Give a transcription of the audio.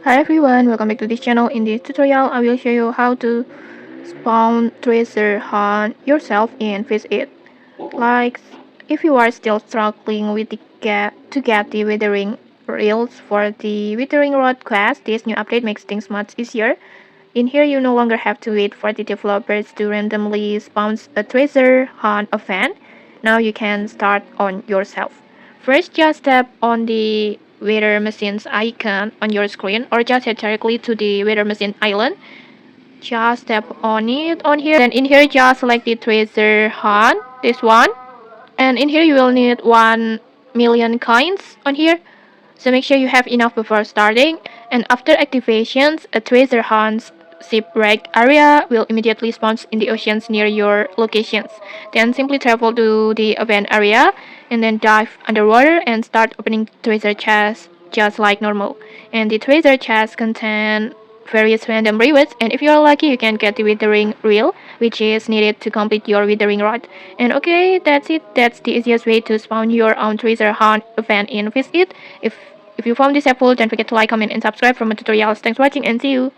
Hi everyone, welcome back to this channel. In this tutorial, I will show you how to spawn treasure hunt yourself and fish it. Like, if you are still struggling with to get the withering reels for the withering rod quest, this new update makes things much easier. In here, you no longer have to wait for the developers to randomly spawn a treasure hunt event. Now you can start on yourself. First, just tap on the weather machine's icon on your screen or just head directly to the weather machine island. Just tap on it on here. Then in here, just select the treasure hunt, this one. And in here, you will need 1 million coins on here. So make sure you have enough before starting. And after activations, a treasure hunt shipwreck area will immediately spawn in the oceans near your locations. Then simply travel to the event area and then dive underwater and start opening treasure chests just like normal. And the treasure chests contain various random rewards, and if you are lucky you can get the withering reel, which is needed to complete your withering rod. And okay, that's it. That's the easiest way to spawn your own treasure hunt event in Visit. If you found this helpful, don't forget to like, comment, and subscribe for more tutorials. Thanks for watching and see you.